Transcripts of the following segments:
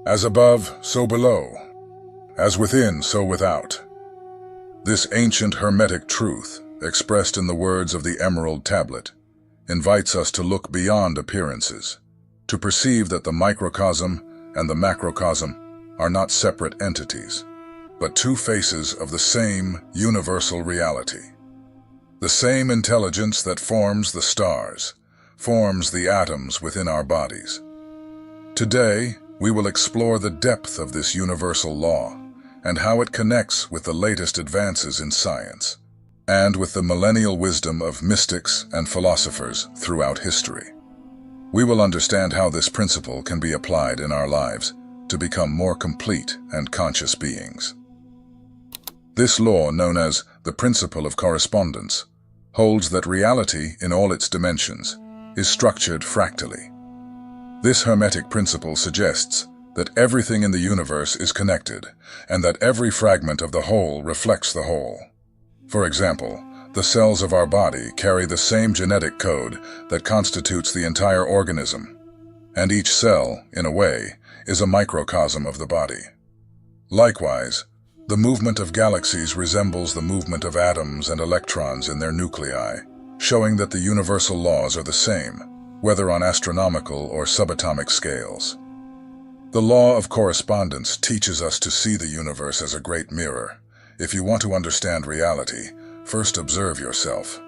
As above, so below. As within, so without. This ancient hermetic truth, expressed in the words of the Emerald Tablet, invites us to look beyond appearances, to perceive that the microcosm and the macrocosm are not separate entities, but two faces of the same universal reality. The same intelligence that forms the stars, forms the atoms within our bodies. Today, we will explore the depth of this universal law and how it connects with the latest advances in science and with the millennial wisdom of mystics and philosophers throughout history. We will understand how this principle can be applied in our lives to become more complete and conscious beings. This law, known as the principle of correspondence, holds that reality in all its dimensions is structured fractally. This hermetic principle suggests that everything in the universe is connected and that every fragment of the whole reflects the whole. For example, the cells of our body carry the same genetic code that constitutes the entire organism, and each cell, in a way, is a microcosm of the body. Likewise, the movement of galaxies resembles the movement of atoms and electrons in their nuclei, showing that the universal laws are the same, whether on astronomical or subatomic scales. The law of correspondence teaches us to see the universe as a great mirror. If you want to understand reality, first observe yourself.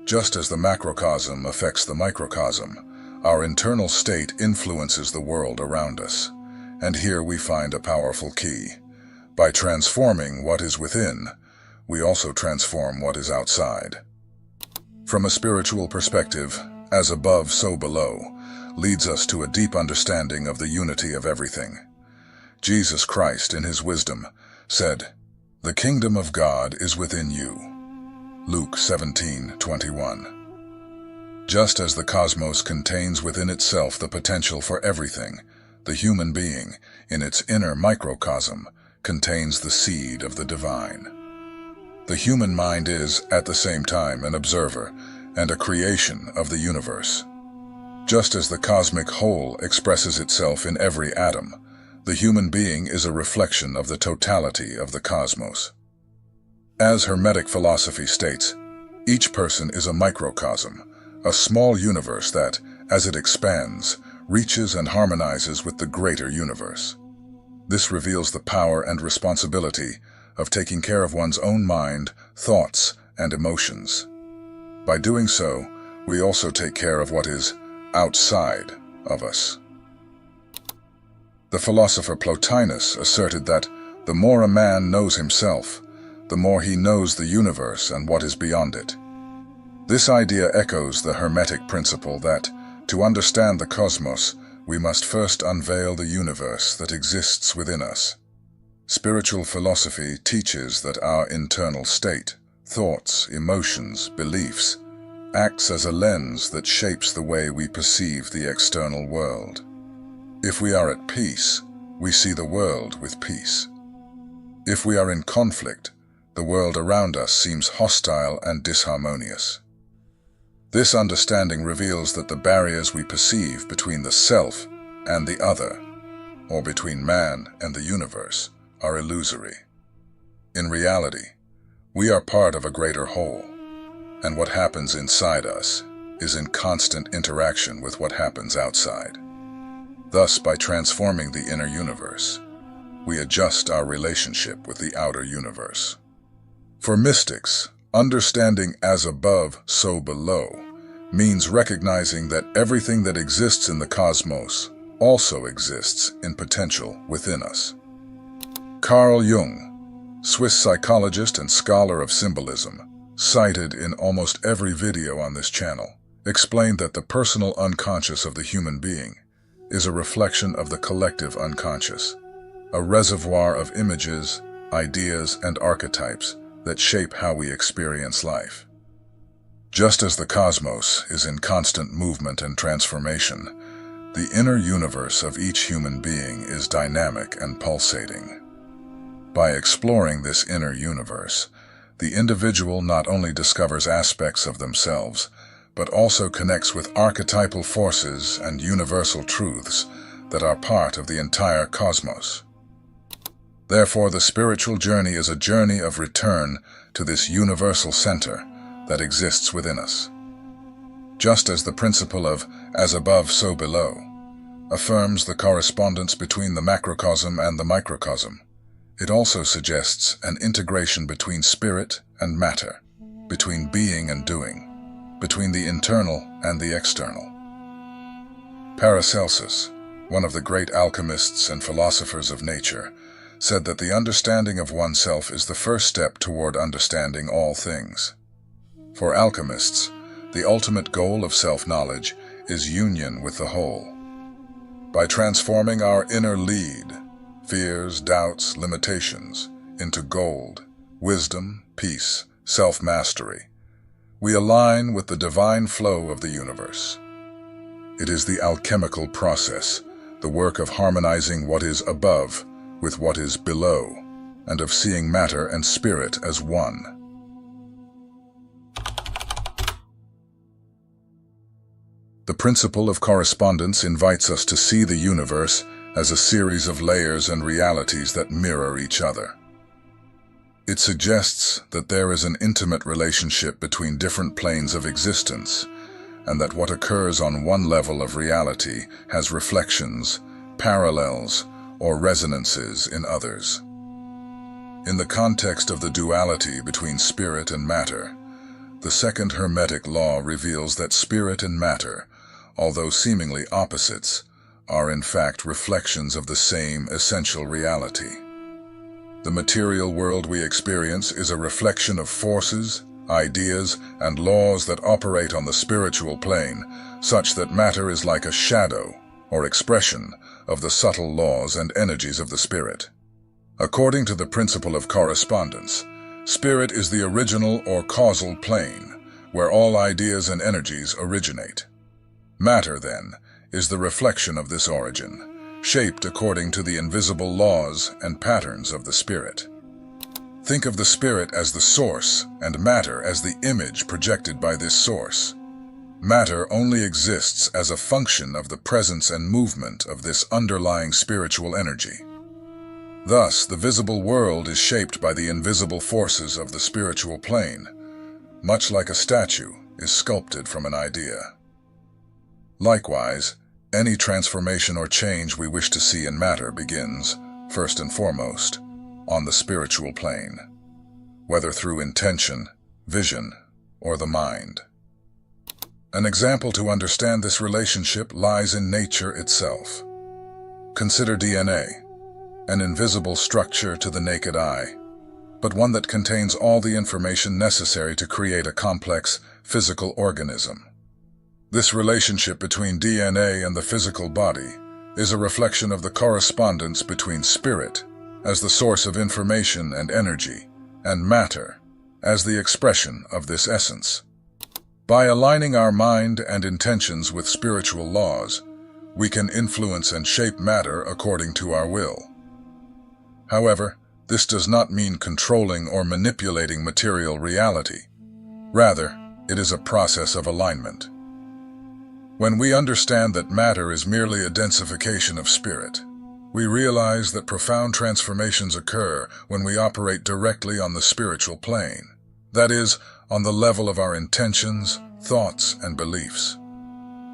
Just as the macrocosm affects the microcosm, our internal state influences the world around us. And here we find a powerful key. By transforming what is within, we also transform what is outside. From a spiritual perspective, as above, so below, leads us to a deep understanding of the unity of everything. Jesus Christ, in his wisdom, said, "The kingdom of God is within you." Luke 17:21. Just as the cosmos contains within itself the potential for everything, the human being, in its inner microcosm, contains the seed of the divine. The human mind is, at the same time, an observer and a creation of the universe. Just as the cosmic whole expresses itself in every atom, the human being is a reflection of the totality of the cosmos. As Hermetic philosophy states, each person is a microcosm, a small universe that, as it expands, reaches and harmonizes with the greater universe. This reveals the power and responsibility of taking care of one's own mind, thoughts, and emotions. By doing so, we also take care of what is outside of us. The philosopher Plotinus asserted that the more a man knows himself, the more he knows the universe and what is beyond it. This idea echoes the Hermetic principle that, to understand the cosmos, we must first unveil the universe that exists within us. Spiritual philosophy teaches that our internal state, thoughts, emotions, beliefs, acts as a lens that shapes the way we perceive the external world. If we are at peace, we see the world with peace. If we are in conflict, the world around us seems hostile and disharmonious. This understanding reveals that the barriers we perceive between the self and the other, or between man and the universe, are illusory. In reality, we are part of a greater whole, and what happens inside us is in constant interaction with what happens outside. Thus, by transforming the inner universe, we adjust our relationship with the outer universe. For mystics, understanding as above, so below means recognizing that everything that exists in the cosmos also exists in potential within us. Carl Jung, Swiss psychologist and scholar of symbolism, cited in almost every video on this channel, explained that the personal unconscious of the human being is a reflection of the collective unconscious, a reservoir of images, ideas, and archetypes that shape how we experience life. Just as the cosmos is in constant movement and transformation, the inner universe of each human being is dynamic and pulsating. By exploring this inner universe, the individual not only discovers aspects of themselves, but also connects with archetypal forces and universal truths that are part of the entire cosmos. Therefore, the spiritual journey is a journey of return to this universal center that exists within us. Just as the principle of as above, so below affirms the correspondence between the macrocosm and the microcosm, it also suggests an integration between spirit and matter, between being and doing, between the internal and the external. Paracelsus, one of the great alchemists and philosophers of nature, said that the understanding of oneself is the first step toward understanding all things. For alchemists, the ultimate goal of self-knowledge is union with the whole. By transforming our inner lead, fears, doubts, limitations, into gold, wisdom, peace, self-mastery, we align with the divine flow of the universe. It is the alchemical process, the work of harmonizing what is above with what is below, and of seeing matter and spirit as one. The principle of correspondence invites us to see the universe as a series of layers and realities that mirror each other. It suggests that there is an intimate relationship between different planes of existence, and that what occurs on one level of reality has reflections, parallels, or resonances in others. In the context of the duality between spirit and matter, the second Hermetic law reveals that spirit and matter, although seemingly opposites, are in fact reflections of the same essential reality. The material world we experience is a reflection of forces, ideas, and laws that operate on the spiritual plane, such that matter is like a shadow or expression of the subtle laws and energies of the spirit. According to the principle of correspondence, spirit is the original or causal plane, where all ideas and energies originate. Matter, then, is the reflection of this origin, shaped according to the invisible laws and patterns of the spirit. Think of the spirit as the source and matter as the image projected by this source. Matter only exists as a function of the presence and movement of this underlying spiritual energy. Thus, the visible world is shaped by the invisible forces of the spiritual plane, much like a statue is sculpted from an idea. Likewise, any transformation or change we wish to see in matter begins, first and foremost, on the spiritual plane, whether through intention, vision, or the mind. An example to understand this relationship lies in nature itself. Consider DNA, an invisible structure to the naked eye, but one that contains all the information necessary to create a complex physical organism. This relationship between DNA and the physical body is a reflection of the correspondence between spirit, as the source of information and energy, and matter, as the expression of this essence. By aligning our mind and intentions with spiritual laws, we can influence and shape matter according to our will. However, this does not mean controlling or manipulating material reality. Rather, it is a process of alignment. When we understand that matter is merely a densification of spirit, we realize that profound transformations occur when we operate directly on the spiritual plane, that is, on the level of our intentions, thoughts, and beliefs.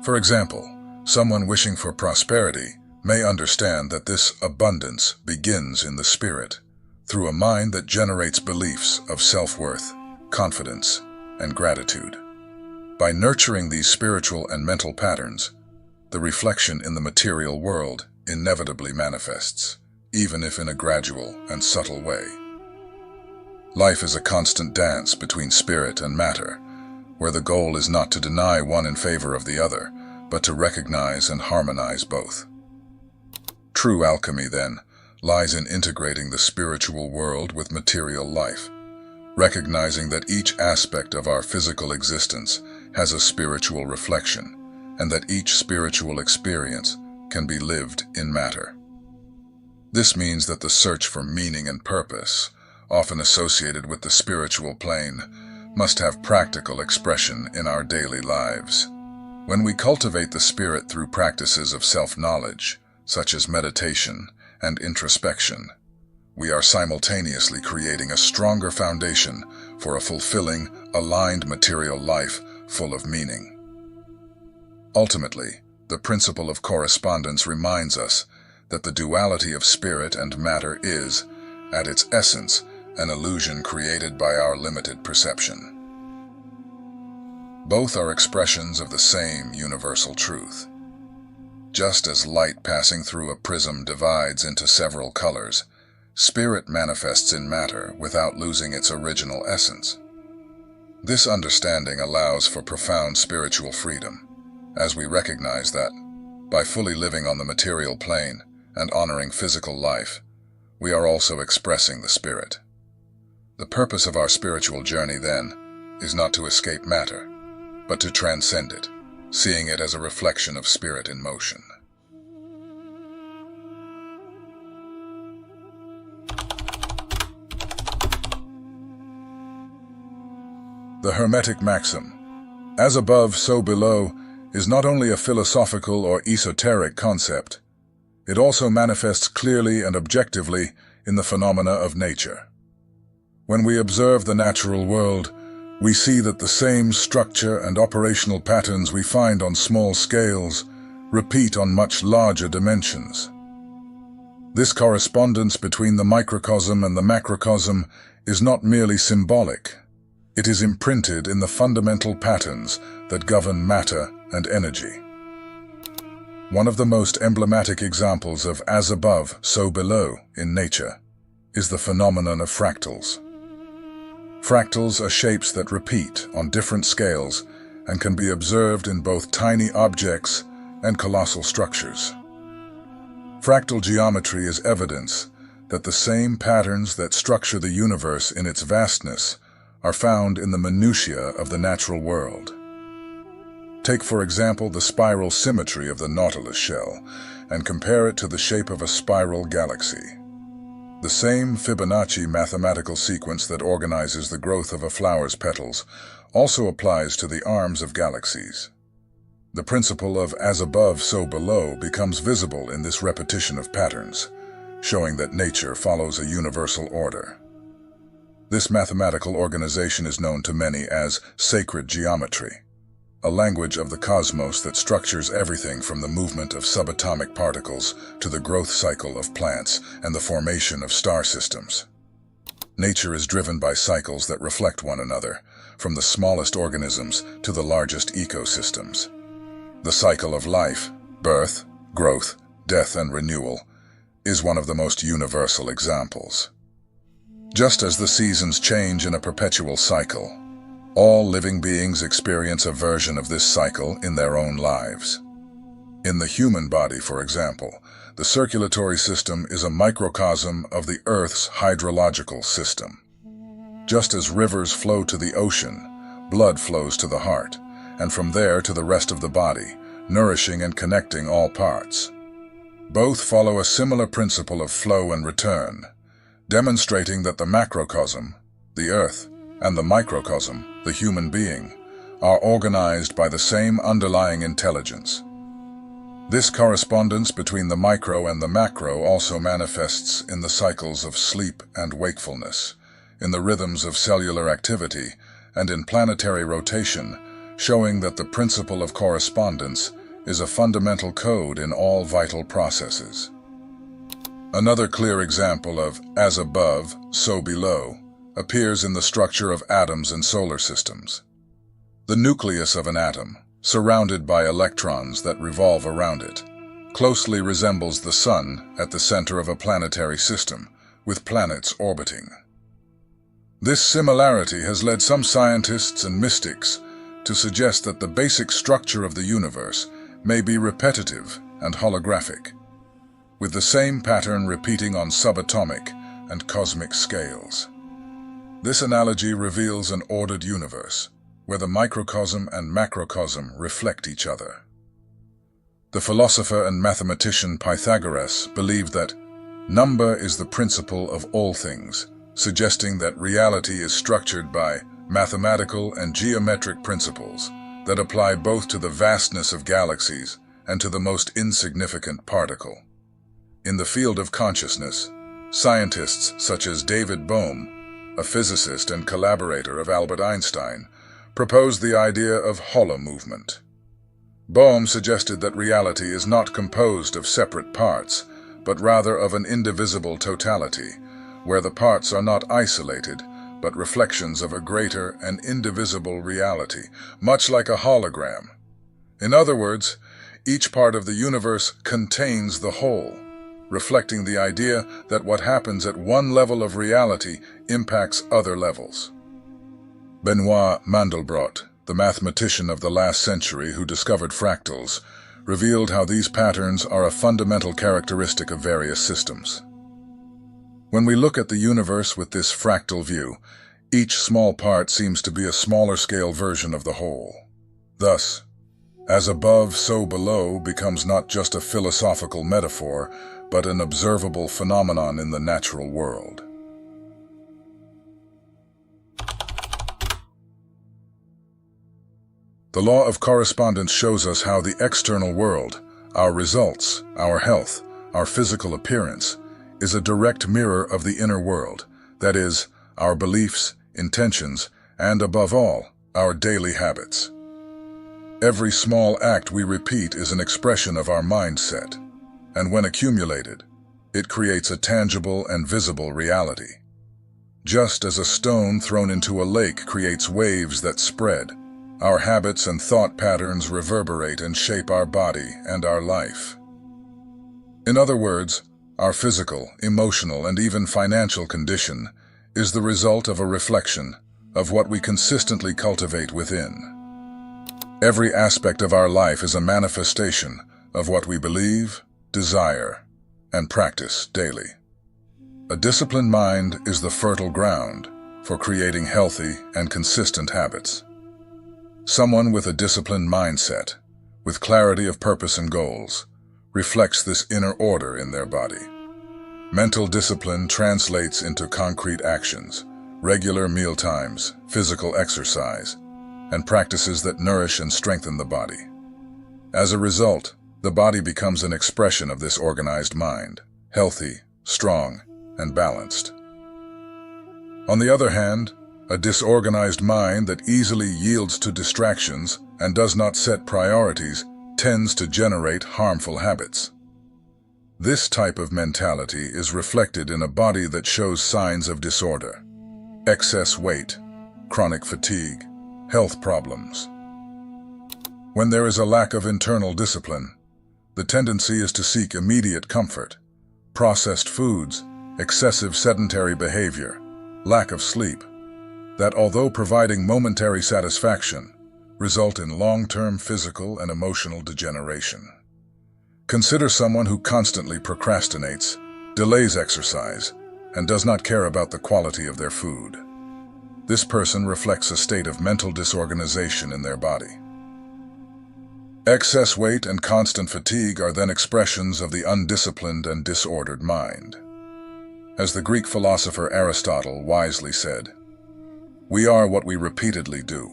For example, someone wishing for prosperity may understand that this abundance begins in the spirit, through a mind that generates beliefs of self-worth, confidence, and gratitude. By nurturing these spiritual and mental patterns, the reflection in the material world inevitably manifests, even if in a gradual and subtle way. Life is a constant dance between spirit and matter, where the goal is not to deny one in favor of the other, but to recognize and harmonize both. True alchemy, then, lies in integrating the spiritual world with material life, recognizing that each aspect of our physical existence has a spiritual reflection, and that each spiritual experience can be lived in matter. This means that the search for meaning and purpose, often associated with the spiritual plane, must have practical expression in our daily lives. When we cultivate the spirit through practices of self-knowledge, such as meditation and introspection, we are simultaneously creating a stronger foundation for a fulfilling, aligned material life full of meaning. Ultimately, the principle of correspondence reminds us that the duality of spirit and matter is, at its essence, an illusion created by our limited perception. Both are expressions of the same universal truth. Just as light passing through a prism divides into several colors, spirit manifests in matter without losing its original essence. This understanding allows for profound spiritual freedom, as we recognize that, by fully living on the material plane and honoring physical life, we are also expressing the spirit. The purpose of our spiritual journey, then, is not to escape matter, but to transcend it, seeing it as a reflection of spirit in motion. The Hermetic maxim, "As above, so below," is not only a philosophical or esoteric concept, it also manifests clearly and objectively in the phenomena of nature. When we observe the natural world, we see that the same structure and operational patterns we find on small scales repeat on much larger dimensions. This correspondence between the microcosm and the macrocosm is not merely symbolic. It is imprinted in the fundamental patterns that govern matter and energy. One of the most emblematic examples of as above, so below in nature is the phenomenon of fractals. Fractals are shapes that repeat on different scales and can be observed in both tiny objects and colossal structures. Fractal geometry is evidence that the same patterns that structure the universe in its vastness are found in the minutiae of the natural world. Take, for example, the spiral symmetry of the Nautilus shell and compare it to the shape of a spiral galaxy. The same Fibonacci mathematical sequence that organizes the growth of a flower's petals also applies to the arms of galaxies. The principle of as above, so below becomes visible in this repetition of patterns, showing that nature follows a universal order. This mathematical organization is known to many as sacred geometry, a language of the cosmos that structures everything from the movement of subatomic particles to the growth cycle of plants and the formation of star systems. Nature is driven by cycles that reflect one another, from the smallest organisms to the largest ecosystems. The cycle of life, birth, growth, death, and renewal, is one of the most universal examples. Just as the seasons change in a perpetual cycle, all living beings experience a version of this cycle in their own lives. In the human body, for example, the circulatory system is a microcosm of the Earth's hydrological system. Just as rivers flow to the ocean, blood flows to the heart, and from there to the rest of the body, nourishing and connecting all parts. Both follow a similar principle of flow and return, demonstrating that the macrocosm, the Earth, and the microcosm, the human being, are organized by the same underlying intelligence. This correspondence between the micro and the macro also manifests in the cycles of sleep and wakefulness, in the rhythms of cellular activity, and in planetary rotation, showing that the principle of correspondence is a fundamental code in all vital processes. Another clear example of as above, so below appears in the structure of atoms and solar systems. The nucleus of an atom, surrounded by electrons that revolve around it, closely resembles the Sun at the center of a planetary system, with planets orbiting. This similarity has led some scientists and mystics to suggest that the basic structure of the universe may be repetitive and holographic, with the same pattern repeating on subatomic and cosmic scales. This analogy reveals an ordered universe, where the microcosm and macrocosm reflect each other. The philosopher and mathematician Pythagoras believed that number is the principle of all things, suggesting that reality is structured by mathematical and geometric principles that apply both to the vastness of galaxies and to the most insignificant particle. In the field of consciousness, scientists such as David Bohm, a physicist and collaborator of Albert Einstein, proposed the idea of hollow movement. Bohm suggested that reality is not composed of separate parts, but rather of an indivisible totality, where the parts are not isolated, but reflections of a greater and indivisible reality, much like a hologram. In other words, each part of the universe contains the whole, reflecting the idea that what happens at one level of reality impacts other levels. Benoit Mandelbrot, the mathematician of the last century who discovered fractals, revealed how these patterns are a fundamental characteristic of various systems. When we look at the universe with this fractal view, each small part seems to be a smaller-scale version of the whole. Thus, as above, so below becomes not just a philosophical metaphor, but an observable phenomenon in the natural world. The law of correspondence shows us how the external world, our results, our health, our physical appearance, is a direct mirror of the inner world, that is, our beliefs, intentions, and above all, our daily habits. Every small act we repeat is an expression of our mindset, and when accumulated, it creates a tangible and visible reality. Just as a stone thrown into a lake creates waves that spread, our habits and thought patterns reverberate and shape our body and our life. In other words, our physical, emotional, and even financial condition is the result of a reflection of what we consistently cultivate within. Every aspect of our life is a manifestation of what we believe, desire, and practice daily. A disciplined mind is the fertile ground for creating healthy and consistent habits. Someone with a disciplined mindset, with clarity of purpose and goals, reflects this inner order in their body. Mental discipline translates into concrete actions, regular meal times, physical exercise, and practices that nourish and strengthen the body. As a result, the body becomes an expression of this organized mind, healthy, strong, and balanced. On the other hand, a disorganized mind that easily yields to distractions and does not set priorities tends to generate harmful habits. This type of mentality is reflected in a body that shows signs of disorder, excess weight, chronic fatigue, health problems. When there is a lack of internal discipline, the tendency is to seek immediate comfort, processed foods, excessive sedentary behavior, lack of sleep, that although providing momentary satisfaction, result in long-term physical and emotional degeneration. Consider someone who constantly procrastinates, delays exercise, and does not care about the quality of their food. This person reflects a state of mental disorganization in their body. Excess weight and constant fatigue are then expressions of the undisciplined and disordered mind. As the Greek philosopher Aristotle wisely said, "We are what we repeatedly do."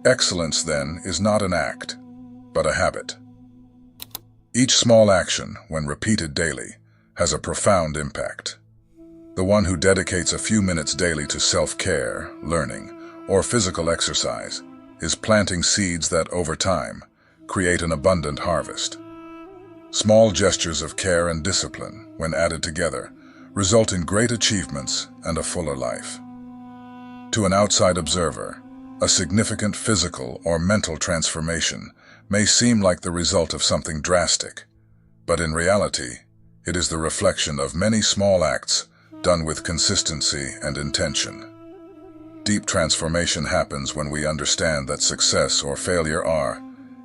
Excellence, then, is not an act, but a habit. Each small action, when repeated daily, has a profound impact. The one who dedicates a few minutes daily to self-care, learning, or physical exercise is planting seeds that, over time, create an abundant harvest. Small gestures of care and discipline, when added together, result in great achievements and a fuller life. To an outside observer, a significant physical or mental transformation may seem like the result of something drastic, but in reality, it is the reflection of many small acts done with consistency and intention. Deep transformation happens when we understand that success or failure are,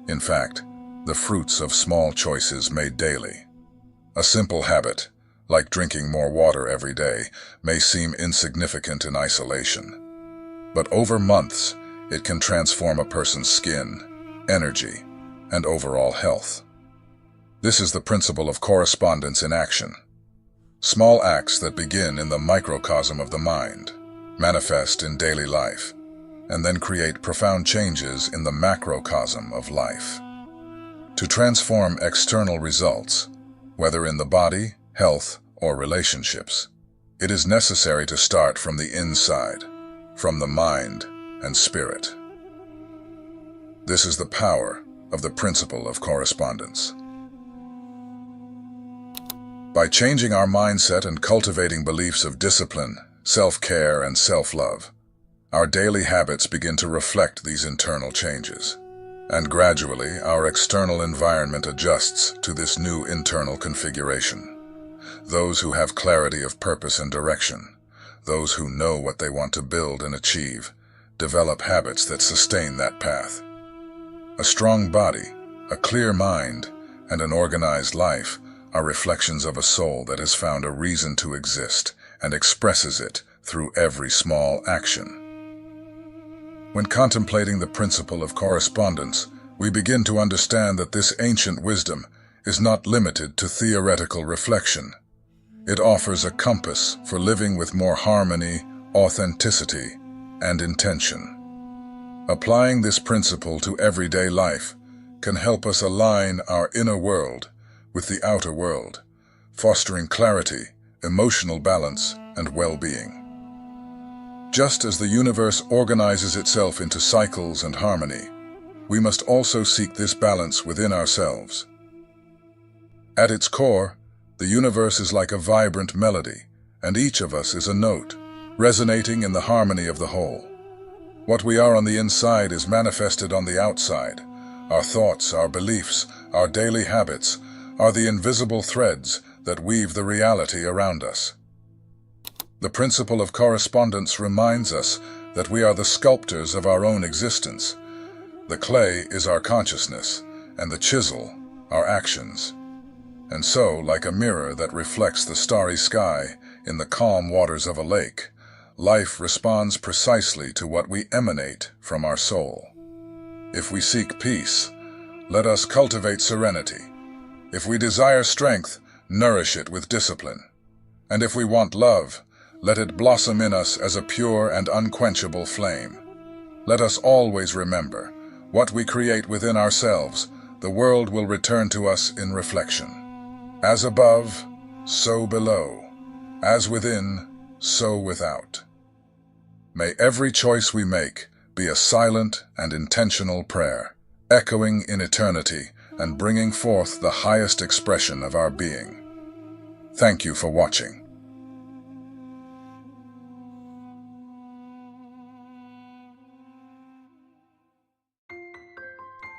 in fact, the fruits of small choices made daily. A simple habit, like drinking more water every day, may seem insignificant in isolation. But over months, it can transform a person's skin, energy, and overall health. This is the principle of correspondence in action. Small acts that begin in the microcosm of the mind, manifest in daily life, and then create profound changes in the macrocosm of life. To transform external results, whether in the body, health, or relationships. It is necessary to start from the inside, from the mind and spirit. This is the power of the principle of correspondence. By changing our mindset and cultivating beliefs of discipline, self-care, and self-love, our daily habits begin to reflect these internal changes. And gradually, our external environment adjusts to this new internal configuration. Those who have clarity of purpose and direction, those who know what they want to build and achieve, develop habits that sustain that path. A strong body, a clear mind, and an organized life are reflections of a soul that has found a reason to exist and expresses it through every small action. When contemplating the principle of correspondence, we begin to understand that this ancient wisdom is not limited to theoretical reflection. It offers a compass for living with more harmony, authenticity, and intention. Applying this principle to everyday life can help us align our inner world with the outer world, fostering clarity, emotional balance, and well-being. Just as the universe organizes itself into cycles and harmony, we must also seek this balance within ourselves. At its core, the universe is like a vibrant melody, and each of us is a note, resonating in the harmony of the whole. What we are on the inside is manifested on the outside. Our thoughts, our beliefs, our daily habits are the invisible threads that weave the reality around us. The principle of correspondence reminds us that we are the sculptors of our own existence. The clay is our consciousness, and the chisel, our actions. And so, like a mirror that reflects the starry sky in the calm waters of a lake, life responds precisely to what we emanate from our soul. If we seek peace, let us cultivate serenity. If we desire strength, nourish it with discipline. And if we want love, let it blossom in us as a pure and unquenchable flame. Let us always remember, what we create within ourselves, the world will return to us in reflection. As above, so below. As within, so without. May every choice we make be a silent and intentional prayer, echoing in eternity and bringing forth the highest expression of our being. Thank you for watching.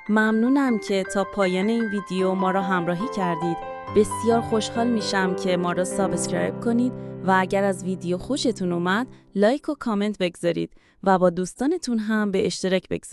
ممنونم که تا پایان این ویدیو ما را همراهی کردید. بسیار خوشحال میشم که ما را سابسکرایب کنید و اگر از ویدیو خوشتون اومد لایک و کامنت بگذارید و با دوستانتون هم به اشتراک بگذارید.